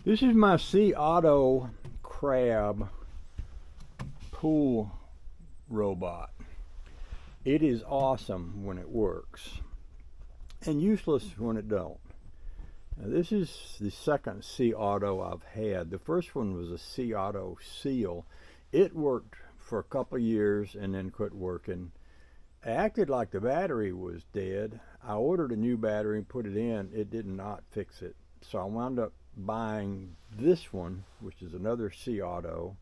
This is my Seauto Crab pool robot. It is awesome when it works and useless when it don't. Now, this is the second Seauto I've had. The first one was a Seauto Seal. It worked for a couple of years and then quit working. It acted like the battery was dead. I ordered a new battery and put it in. It did not fix it. So I wound up buying this one, which is another Seauto.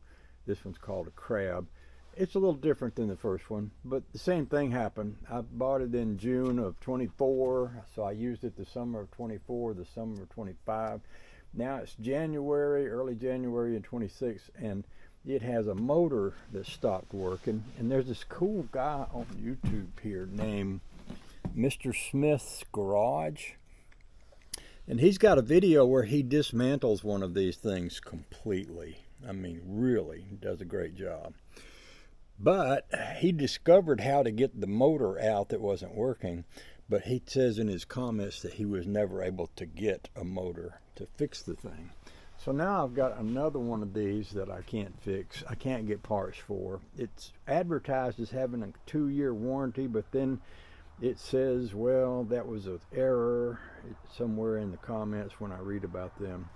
This one's called a Crab. It's a little different than the first one, but the same thing happened. I bought it in June of 24, so I used it the summer of 24, the summer of 25. Now it's January, early January in 26, and it has a motor that stopped working. And there's this cool guy on YouTube here named MrSmith's Garage. And he's got a video where he dismantles one of these things completely. I mean, really does a great job. But he discovered how to get the motor out that wasn't working. But he says in his comments that he was never able to get a motor to fix the thing. So now I've got another one of these that I can't fix. I can't get parts for. It's advertised as having a 2-year warranty, but then it says, well, that was an error somewhere in the comments when I read about them.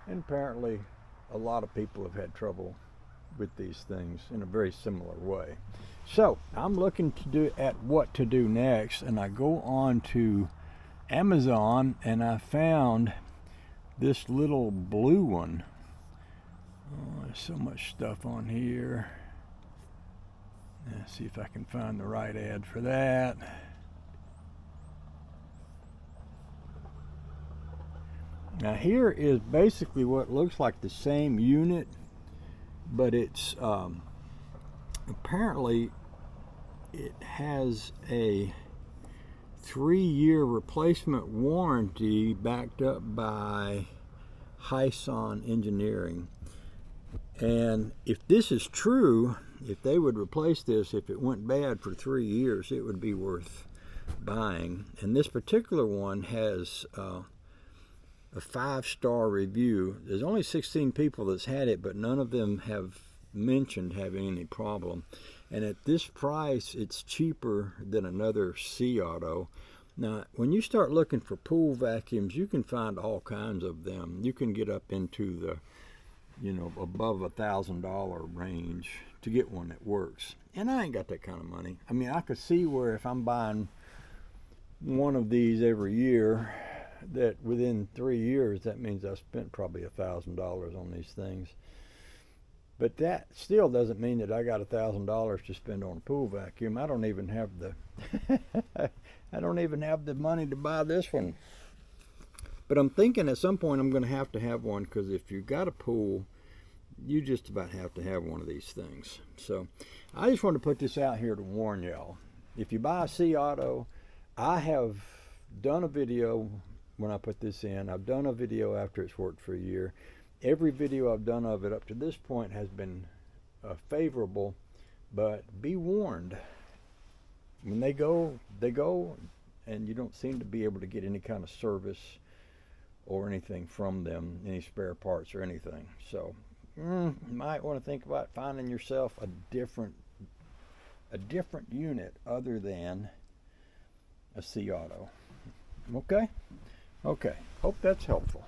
And apparently a lot of people have had trouble with these things in a very similar way. So I'm looking at what to do next, and I go on to Amazon and I found this little blue one. Oh, there's so much stuff on here. Let's see if I can find the right ad for that. Now here is basically what looks like the same unit, but it's apparently it has a 3-year replacement warranty backed up by Hyson Engineering. And if this is true, if they would replace this, if it went bad for 3 years, it would be worth buying. And this particular one has a 5-star review. There's only 16 people that's had it, but none of them have mentioned having any problem. And at this price, it's cheaper than another Seauto. Now, when you start looking for pool vacuums, you can find all kinds of them. You can get up into the, above $1,000 range to get one that works. And I ain't got that kind of money. I mean, I could see where if I'm buying one of these every year, that within 3 years, that means I spent probably $1,000 on these things. But that still doesn't mean that I got $1,000 to spend on a pool vacuum. I don't even have the I don't even have the money to buy this one. But I'm thinking at some point I'm going to have one, because if you've got a pool, you just about have to have one of these things. So I just want to put this out here to warn y'all. If you buy a Seauto, I have done a video when I put this in. I've done a video after it's worked for a year. Every video I've done of it up to this point has been favorable, but be warned. When they go, and you don't seem to be able to get any kind of service or anything from them, any spare parts or anything. So you might want to think about finding yourself a different unit other than a Seauto. Okay? Okay. Hope that's helpful.